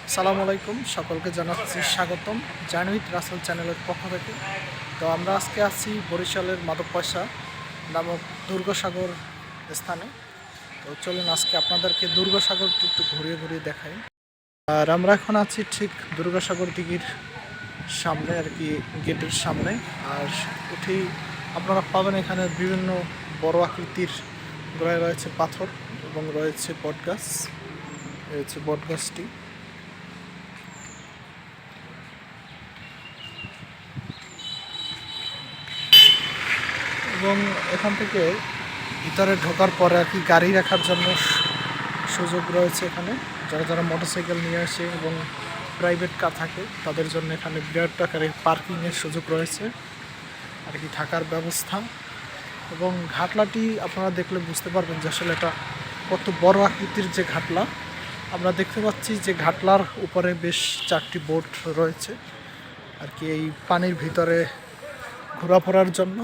আসসালামু আলাইকুম, সকলকে জানাচ্ছি স্বাগতম জার্নি উইথ রাসেল চ্যানেলের পক্ষ থেকে। তো আমরা আজকে আছি বরিশালের মাধবপয়সা নামক দুর্গসাগর স্থানে। তো চলুন আজকে আপনাদেরকে দুর্গসাগরটি একটু ঘুরিয়ে ঘুরিয়ে দেখাই। আর আমরা এখন আছি ঠিক দুর্গসাগর দিঘির সামনে আর কি, গেটের সামনে। আর উঠেই আপনারা পাবেন এখানে বিভিন্ন বড় আকৃতির গোড়ায় রয়েছে পাথর এবং রয়েছে বটগাছ। এই হচ্ছে বটগাছটি। এবং এখান থেকে ভিতরে ঢোকার পরে আর কি গাড়ি রাখার জন্য সুযোগ রয়েছে এখানে। যারা যারা মোটরসাইকেল নিয়ে আসে এবং প্রাইভেট কার থাকে তাদের জন্য এখানে বিরাট আকারের পার্কিংয়ের সুযোগ রয়েছে আর কি, থাকার ব্যবস্থা। এবং ঘাটলাটি আপনারা দেখলে বুঝতে পারবেন যে আসলে এটা কত বড় আকৃতির যে ঘাটলা। আমরা দেখতে পাচ্ছি যে ঘাটলার উপরে বেশ 4টি বোট রয়েছে আর কি, এই পানির ভিতরে ঘোরাফেরার জন্য।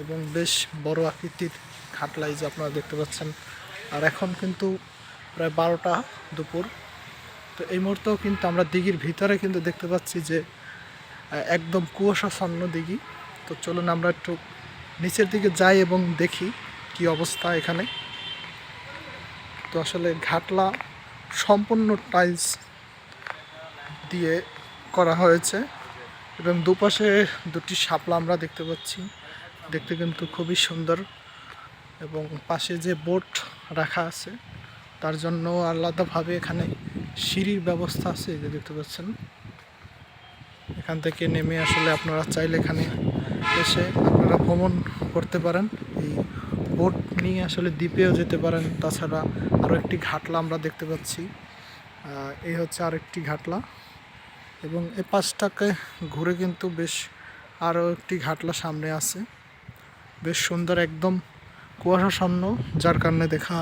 এবং বেশ বড় আকৃতির ঘাটলাই যে আপনারা দেখতে পাচ্ছেন। আর এখন কিন্তু প্রায় 12টা দুপুর। তো এই মুহূর্তেও কিন্তু আমরা দিঘির ভিতরে কিন্তু দেখতে পাচ্ছি যে একদম কুয়াশাচ্ছন্ন দিঘি। তো চলুন আমরা একটু নিচের দিকে যাই এবং দেখি কি অবস্থা এখানে। তো আসলে ঘাটলা সম্পূর্ণ টাইলস দিয়ে করা হয়েছে এবং দুপাশে দুটি শাপলা আমরা দেখতে পাচ্ছি, দেখতে কিন্তু খুবই সুন্দর। এবং পাশে যে বোট রাখা আছে তার জন্য আলাদাভাবে এখানে সিঁড়ির ব্যবস্থা আছে, যে দেখতে পাচ্ছেন। এখান থেকে নেমে আসলে আপনারা চাইলে এখানে এসে আপনারা ভ্রমণ করতে পারেন। এই বোট নিয়ে আসলে দ্বীপেও যেতে পারেন। তাছাড়া আরও একটি ঘাটলা আমরা দেখতে পাচ্ছি, এই হচ্ছে আরেকটি ঘাটলা। এবং এ পাশটাকে ঘুরে কিন্তু বেশ আরও একটি ঘাটলা সামনে আছে, বেশ সুন্দর, একদম কুয়াশাচ্ছন্ন, যার কারণে দেখা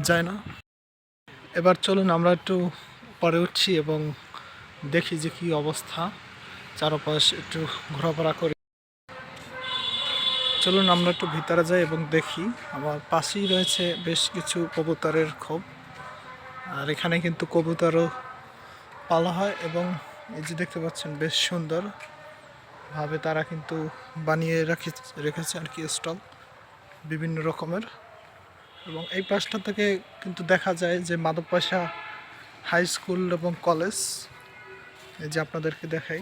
যায় না। এবার চলুন আমরা একটু পরে উঠছি এবং দেখি যে কী অবস্থা, চারপাশ একটু ঘোরাফেরা করি। চলুন আমরা একটু ভিতরে যাই এবং দেখি। আমার পাশেই রয়েছে বেশ কিছু কবুতরের খোপ। আর এখানে কিন্তু কবুতরও পালা হয় এবং এই যে দেখতে পাচ্ছেন বেশ সুন্দরভাবে তারা কিন্তু বানিয়ে রেখেছে আর কি, স্টল বিভিন্ন রকমের। এবং এই পাশটা থেকে কিন্তু দেখা যায় যে মাধবপয়সা হাই স্কুল এবং কলেজ। এই যে আপনাদেরকে দেখাই,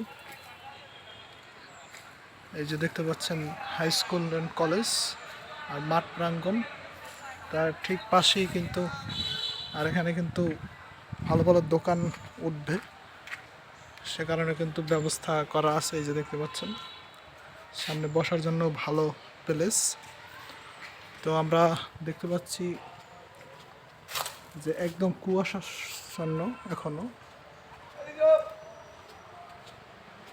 এই যে দেখতে পাচ্ছেন হাই স্কুল অ্যান্ড কলেজ আর মাঠ প্রাঙ্গণ, তার ঠিক পাশেই কিন্তু। আর এখানে কিন্তু ভালো ভালো দোকান উঠবে, সে কারণে কিন্তু ব্যবস্থা করা আছে। এই যে দেখতে পাচ্ছেন সামনে বসার জন্য ভালো প্লেস। তো আমরা দেখতে পাচ্ছি যে একদম কুয়াশাচ্ছন্ন এখনো।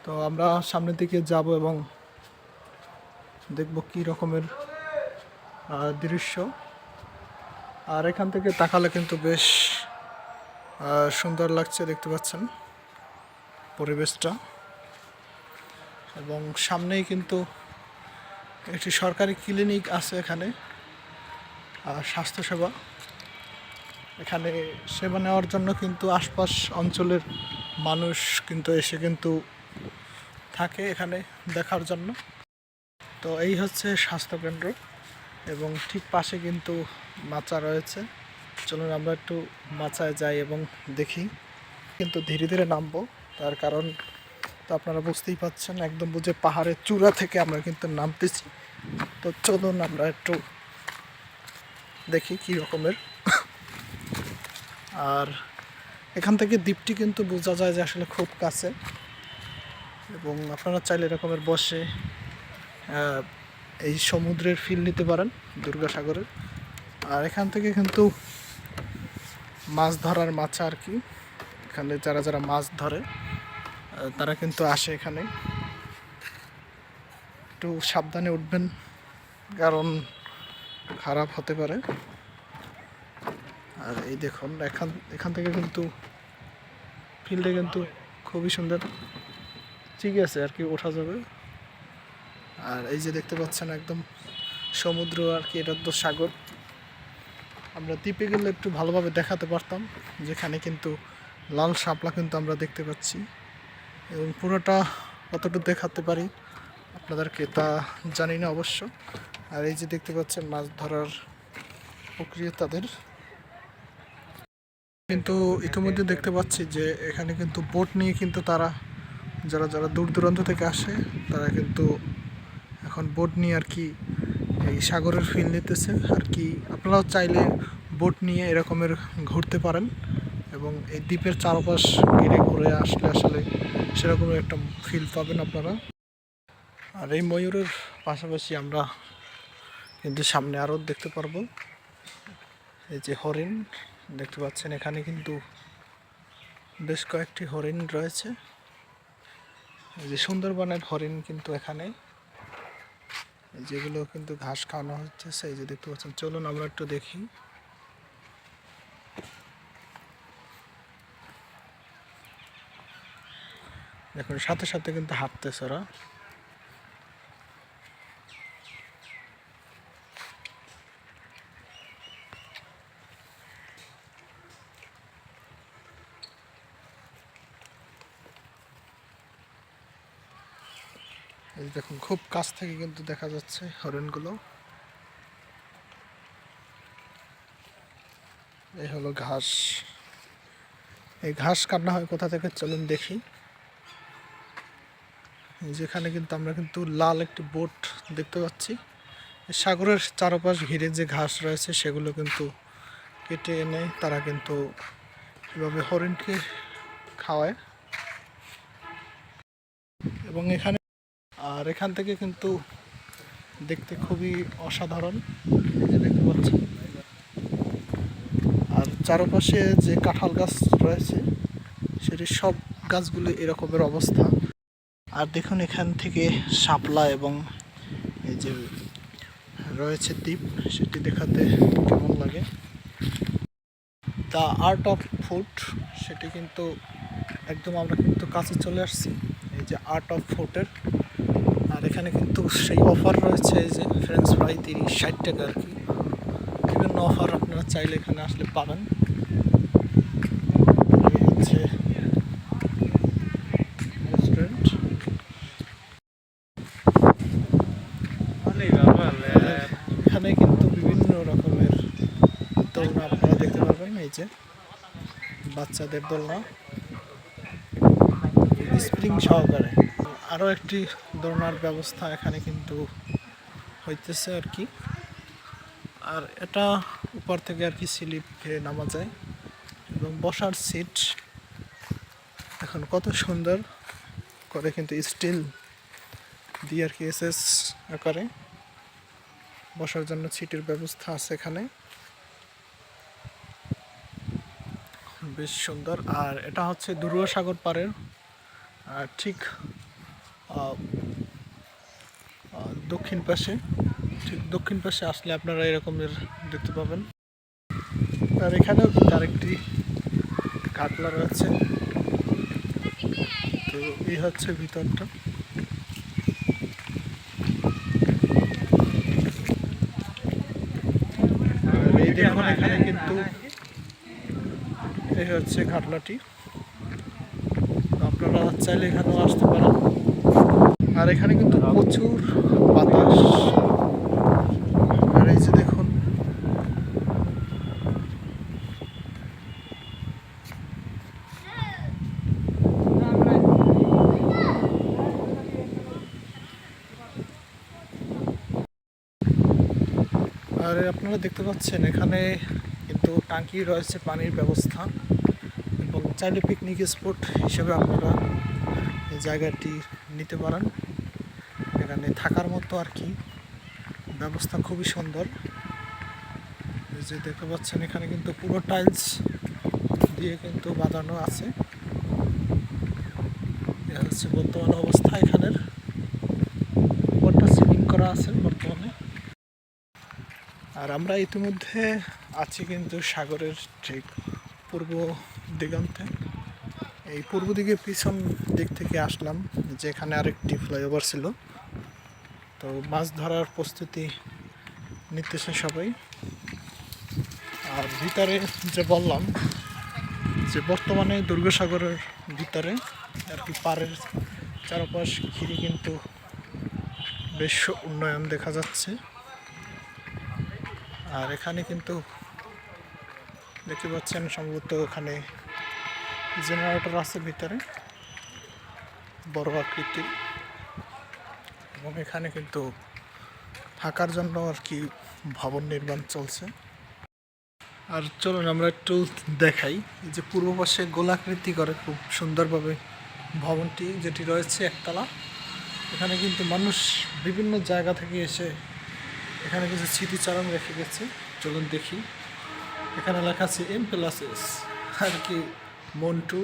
তো আমরা সামনের দিকে যাব এবং দেখব কি রকমের দৃশ্য। আর এখান থেকে তাকালে কিন্তু বেশ সুন্দর লাগছে, দেখতে পাচ্ছেন পরিবেশটা। এবং সামনেই কিন্তু একটি সরকারি ক্লিনিক আছে এখানে, স্বাস্থ্যসেবা। এখানে সেবা নেওয়ার জন্য কিন্তু আশপাশ অঞ্চলের মানুষ কিন্তু এসে কিন্তু থাকে এখানে দেখার জন্য। তো এই হচ্ছে স্বাস্থ্যকেন্দ্র এবং ঠিক পাশে কিন্তু মাচা রয়েছে। চলুন আমরা একটু মাচায় যাই এবং দেখি। কিন্তু ধীরে ধীরে নামবো, তার কারণ তো আপনারা বুঝতেই পাচ্ছেন, একদম বুঝে পাহাড়ের চূড়া থেকে আমরা কিন্তু নামতেছি। তো চলুন আমরা একটু দেখি কী রকমের। আর এখান থেকে দ্বীপটি কিন্তু বোঝা যায় যে আসলে খুব কাছে। এবং আপনারা চাইলে এরকমের বসে এই সমুদ্রের ফিল নিতে পারেন দুর্গাসাগরের। আর এখান থেকে কিন্তু মাছ ধরার মাছা আর কি, এখানে যারা যারা মাছ ধরে তারা কিন্তু আসে এখানে। একটু সাবধানে উঠবেন, কারণ খারাপ হতে পারে। আর এই দেখুন এখান থেকে কিন্তু ফিল্ডে কিন্তু খুবই সুন্দর, ঠিক আছে আর কি, ওঠা যাবে। আর এই যে দেখতে পাচ্ছেন একদম সমুদ্র আর কি, এটা তো সাগর। আমরা দ্বীপে গেলে একটু ভালোভাবে দেখাতে পারতাম, যেখানে কিন্তু লাল শাপলা কিন্তু আমরা দেখতে পাচ্ছি, এবং পুরোটা কতটুকু দেখাতে পারি আপনাদেরকে তা জানি না অবশ্য। আর এই যে দেখতে পাচ্ছেন মাছ ধরার প্রক্রিয়া তাদের, কিন্তু ইতিমধ্যে দেখতে পাচ্ছি যে এখানে কিন্তু বোট নিয়ে কিন্তু তারা যারা যারা দূর দূরান্ত থেকে আসে তারা কিন্তু এখন বোট নিয়ে আর কি এই সাগরের ফিল নিতেছে আর কি। আপনারাও চাইলে বোট নিয়ে এরকমের ঘুরতে পারেন, এবং এই দ্বীপের চারপাশ ঘুরে আসলে আসলে সেরকমের একটা ফিল পাবেন আপনারা। আর এই ময়ূরের পাশাপাশি আমরা কিন্তু সামনে আরও দেখতে পারবো, এই যে হরিণ দেখতে পাচ্ছেন এখানে কিন্তু বেশ কয়েকটি হরিণ রয়েছে। এই যে সুন্দরবনের হরিণ কিন্তু এখানে, যেগুলো কিন্তু ঘাস খাওয়ানো হচ্ছে এই যে দেখতে পাচ্ছেন। চলুন আমরা একটু দেখি। দেখুন সাথে সাথে কিন্তু হাঁটতেছে ওরা। এই দেখুন খুব কাছ থেকে কিন্তু দেখা যাচ্ছে হরিণগুলো। এই হলো ঘাস, এই ঘাস কাটা হয় কোথা থেকে চলুন দেখি। যেখানে কিন্তু আমরা কিন্তু লাল একটি বোট দেখতে পাচ্ছি। সাগরের চারপাশ ঘিরে যে ঘাস রয়েছে সেগুলো কিন্তু কেটে এনে তারা কিন্তু এভাবে হরিণকে খাওয়ায়, এবং এখান থেকে কিন্তু দেখতে খুবই অসাধারণ দেখতে পাচ্ছি। আর চারপাশে যে কাঁঠাল গাছ রয়েছে সেটি সব গাছগুলো এরকমের অবস্থা। আর দেখুন এখান থেকে শাপলা এবং এই যে রয়েছে দ্বীপ, সেটি দেখাতে কেমন লাগে। দ্য আর্ট অফ ফুড, সেটি কিন্তু একদম আমরা কিন্তু কাছে চলে আসছি, এই যে আর্ট অফ ফুডের। আর এখানে কিন্তু সেই অফার রয়েছে, এই যে ফ্রেঞ্চ ফ্রাই 30-60 টাকা আর কি। বিভিন্ন অফার আপনারা চাইলে এখানে আসলে পাবেন। এই হচ্ছে রেস্টুরেন্ট। এখানে কিন্তু বিভিন্ন রকমের দোলনা আপনারা দেখতে পারবেন, এই যে বাচ্চাদের দোলনা স্প্রিং সহকারে। আরও একটি দোলনার ব্যবস্থা এখানে কিন্তু হইতেছে আর কি। আর এটা উপর থেকে আর কি স্লিপ খেয়ে নামা যায়, এবং বসার সিট এখন কত সুন্দর করে কিন্তু স্টিল দিয়ে আর কি এসএস আকারে বসার জন্য সিটের ব্যবস্থা আছে এখানে, বেশ সুন্দর। আর এটা হচ্ছে দুরুয়া সাগর পাড়ের ঠিক দক্ষিণ পাশে আসলে আপনারা এরকমের দেখতে পাবেন। আর এখানেও কিন্তু আরেকটি কাটলা রয়েছে। তো এই হচ্ছে ভিতরটা। আর এই দেখুন এখানে কিন্তু এই হচ্ছে ঘাটলাটি, আপনারা চাইলে এখানেও আসতে পারেন। আর এখানে কিন্তু প্রচুর বাতাস। আর এই যে দেখুন আর আপনারা দেখতে পাচ্ছেন এখানে কিন্তু টাঙ্কি রয়েছে, পানির ব্যবস্থা, এবং চাইলে পিকনিক স্পট হিসেবে আপনারা এই জায়গাটি নিতে পারেন। এখানে থাকার মতো আর কি ব্যবস্থা খুবই সুন্দর। এই যে দেখতে পাচ্ছেন এখানে কিন্তু পুরো টাইলস দিয়ে কিন্তু বাঁধানো আছে। এ হচ্ছে বর্তমান অবস্থা এখানের, উপরটা সিলিং করা আছে বর্তমানে। আর আমরা ইতিমধ্যে আছি কিন্তু সাগরের ঠিক পূর্ব দিগন্তে। এই পূর্ব দিকে পিছন দিক থেকে আসলাম, যেখানে আরেকটি ফ্লাইওভার ছিল। তো মাছ ধরার প্রস্তুতি নিতেছে সবাই। আর ভিতরে যে বললাম যে বর্তমানে দুর্গসাগরের ভিতরে আর কি পাড়ের চারপাশ ঘিরে কিন্তু বেশ উন্নয়ন দেখা যাচ্ছে। আর এখানে কিন্তু দেখতে পাচ্ছেন সম্ভবত এখানে জেনারেটর আছে ভিতরে বড় আকৃতির, এবং এখানে কিন্তু থাকার জন্য আর কি ভবন নির্মাণ চলছে। আর চলুন আমরা একটু দেখাই, এই যে পূর্ব পাশে গোলাকৃতি করে খুব সুন্দরভাবে ভবনটি যেটি রয়েছে একতলা। এখানে কিন্তু মানুষ বিভিন্ন জায়গা থেকে এসে এখানে কিছু স্মৃতিচারণ রেখে গেছে। চলুন দেখি। এখানে লেখা আছে M+S আর কি মন্টু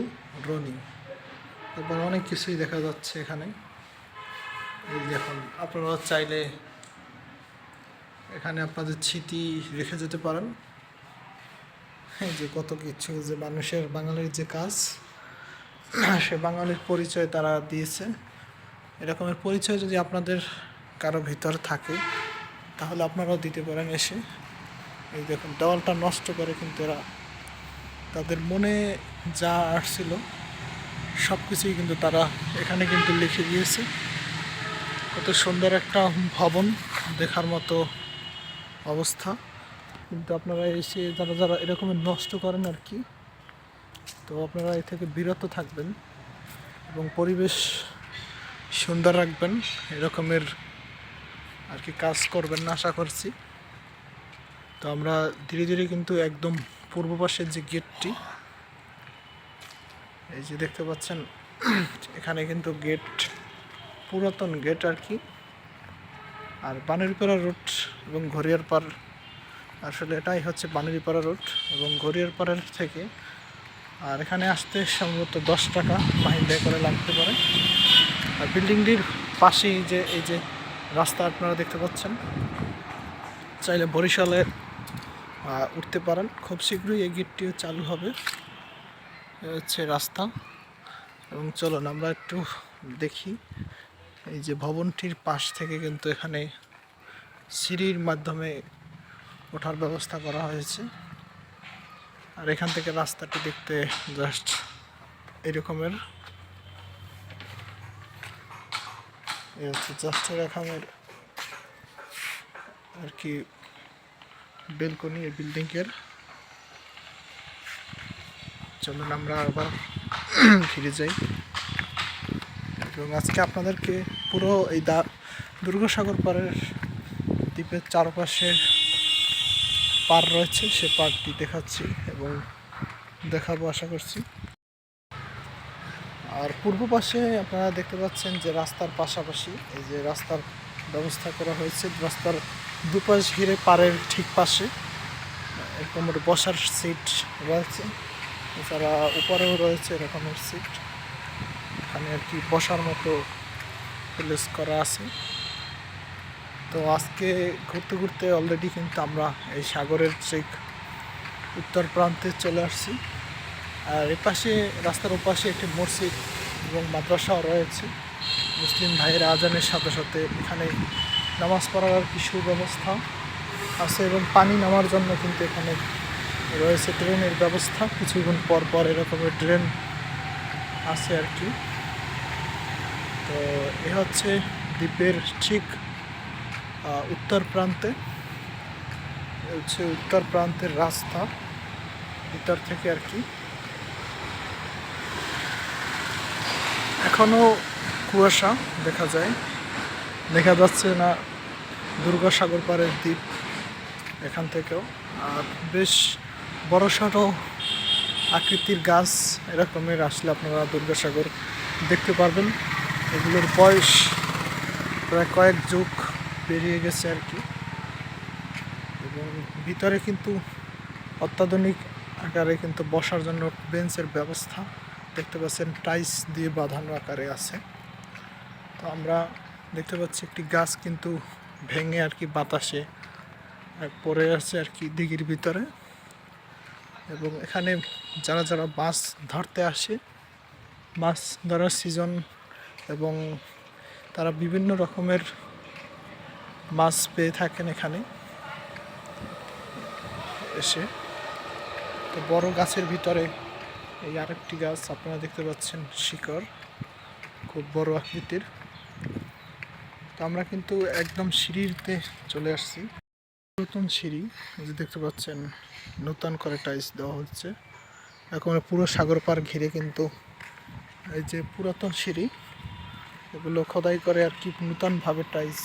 রনি, তারপর অনেক কিছুই দেখা যাচ্ছে এখানে। এই দেখুন, আপনারা চাইলে এখানে আপনাদের স্মৃতি রেখে যেতে পারেন। এই যে কত কিছু, যে মানুষের বাঙালির যে কাজ, সে বাঙালির পরিচয় তারা দিয়েছে। এরকমের পরিচয় যদি আপনাদের কারো ভিতর থাকে তাহলে আপনারাও দিতে পারেন এসে। এই দেখুন, দেওয়ালটা নষ্ট করে কিন্তু এরা তাদের মনে যা আসছিল সব কিছুই কিন্তু তারা এখানে কিন্তু লিখে দিয়েছে। কত সুন্দর একটা ভবন, দেখার মতো অবস্থা। কিন্তু আপনারা এসে যারা যারা এরকমের নষ্ট করেন আর কি, তো আপনারা এ থেকে বিরত থাকবেন এবং পরিবেশ সুন্দর রাখবেন। এরকমের আর কি কাজ করবেন না আশা করছি। তো আমরা ধীরে ধীরে কিন্তু একদম পূর্ব পাশের যে গেটটি, এই যে দেখতে পাচ্ছেন, এখানে কিন্তু গেট, পুরাতন গেট আর কি। আর বানেরপাড়া রোড এবং ঘড়িয়ারপাড়, আসলে এটাই হচ্ছে বানেরপাড়া রোড এবং ঘড়িয়ারপাড়ের থেকে। আর এখানে আসতে সম্ভবত 10 টাকা মাহিন্দায় করে লাগতে পারে। আর বিল্ডিংটির পাশেই যে এই যে রাস্তা আপনারা দেখতে পাচ্ছেন, চাইলে বরিশালে উঠতে পারেন। খুব শীঘ্রই এই গেটটিও চালু হবে। হচ্ছে রাস্তা। এবং চলুন আমরা একটু দেখি। এই যে ভবনটির পাশ থেকে কিন্তু এখানে সিঁড়ির মাধ্যমে ওঠার ব্যবস্থা করা হয়েছে। আর এখান থেকে রাস্তাটি দেখতে জাস্ট এরকমের, এই হচ্ছে জাস্ট এরকমের আর কি বেলকনি এই বিল্ডিংয়ের। চলুন আমরা আবার ফিরে যাই এবং আজকে আপনাদেরকে পুরো এই দুর্গসাগর পাড়ের দ্বীপের চারপাশে পাড় রয়েছে সে পাড়টি দেখাচ্ছি এবং দেখাবো আশা করছি। আর পূর্ব পাশে আপনারা দেখতে পাচ্ছেন যে রাস্তার পাশাপাশি এই যে রাস্তার ব্যবস্থা করা হয়েছে। রাস্তার দুপাশ ঘিরে পাড়ের ঠিক পাশে এরকম বসার সিট রয়েছে, এছাড়া উপরেও রয়েছে এরকমের সিট। এখানে আর কি বসার মতো প্লেস করা আছে। তো আজকে ঘুরতে ঘুরতে অলরেডি কিন্তু আমরা এই সাগরের ঠিক উত্তর প্রান্তে চলে আসছি। আর এপাশে রাস্তার ওপাশে একটি মসজিদ এবং মাদ্রাসাও রয়েছে। মুসলিম ভাইয়েরা আজানের সাথে সাথে এখানে নামাজ পড়ার আর কি সুব্যবস্থা আছে এবং পানি নামার জন্য কিন্তু এখানে রয়েছে ড্রেনের ব্যবস্থা। কিছুক্ষণ পর পর এরকমের ড্রেন আছে আর কি। তো এ হচ্ছে দ্বীপের ঠিক উত্তর প্রান্তে, হচ্ছে উত্তর প্রান্তের রাস্তা ভিতর থেকে আর কি। এখনো কুয়াশা দেখা যায়, দেখা যাচ্ছে না দুর্গাসাগর পাড়ের দ্বীপ এখান থেকেও। আর বেশ বড়সড় আকৃতির গাছ এরকমের আসলে আপনারা দুর্গাসাগর দেখতে পারবেন। এগুলোর বয়স প্রায় কয়েক যুগ পেরিয়ে গেছে আর কি। এবং ভিতরে কিন্তু অত্যাধুনিক আকারে কিন্তু বসার জন্য বেঞ্চের ব্যবস্থা দেখতে পাচ্ছেন, টাইলস দিয়ে বাঁধানো আকারে আছে। তো আমরা দেখতে পাচ্ছি একটি গাছ কিন্তু ভেঙে আর কি বাতাসে পড়ে আছে আর কি দিঘির ভিতরে। এবং এখানে যারা যারা মাছ ধরতে আসে, মাছ ধরার সিজন, এবং তারা বিভিন্ন রকমের মাছ পেয়ে থাকেন এখানে এসে। তো বড় গাছের ভিতরে এই আরেকটি গাছ আপনারা দেখতে পাচ্ছেন, শিকড় খুব বড় আকৃতির। তো আমরা কিন্তু একদম সিঁড়িতে চলে আসছি। নতুন সিঁড়ি যে দেখতে পাচ্ছেন, নতুন করে টাইলস দেওয়া হচ্ছে। এখন পুরো সাগর পার ঘিরে কিন্তু এই যে পুরাতন সিঁড়ি, এগুলো খোদাই করে আর কি নূতনভাবে টাইলস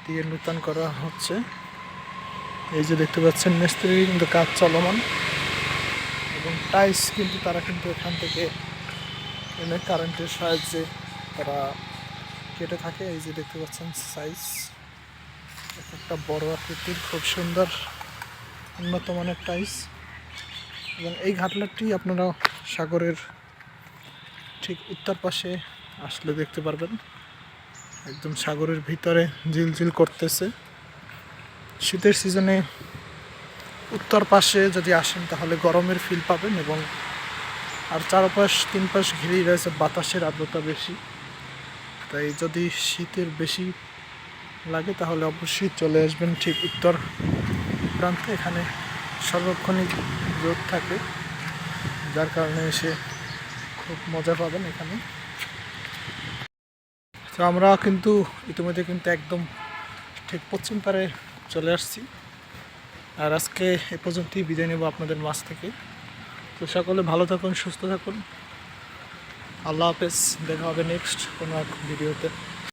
দিয়ে নূতন করা হচ্ছে। এই যে দেখতে পাচ্ছেন মিস্ত্রি কিন্তু কাজ চলমান, এবং টাইলস কিন্তু তারা কিন্তু এখান থেকে এনে কারেন্টের সাহায্যে তারা কেটে থাকে। এই যে দেখতে পাচ্ছেন সাইজ একটা বড় আকৃতির, খুব সুন্দর উন্নত মানের টাইলস। এবং এই ঘাটলাটি আপনারা সাগরের ঠিক উত্তর পাশে আসলে দেখতে পারবেন, একদম সাগরের ভিতরে ঝিলঝিল করতেছে। শীতের সিজনে উত্তর পাশে যদি আসেন তাহলে গরমের ফিল পাবেন, এবং আর চারপাশ তিন পাশ ঘিরেই রয়েছে বাতাসের আর্দ্রতা বেশি। তাই যদি শীতের বেশি লাগে তাহলে অবশ্যই চলে আসবেন ঠিক উত্তর প্রান্তে। এখানে সর্বক্ষণিক রোদ থাকে, যার কারণে এসে খুব মজা পাবেন এখানে। তো আমরা কিন্তু ইতিমধ্যে কিন্তু একদম ঠিক পশ্চিম পারে চলে আসছি। আর আজকে এ পর্যন্তই বিদায় নেব আপনাদের মাছ থেকে। তো সকলে ভালো থাকুন, সুস্থ থাকুন। আল্লাহ হাফেজ, দেখা হবে নেক্সট কোনো এক ভিডিওতে।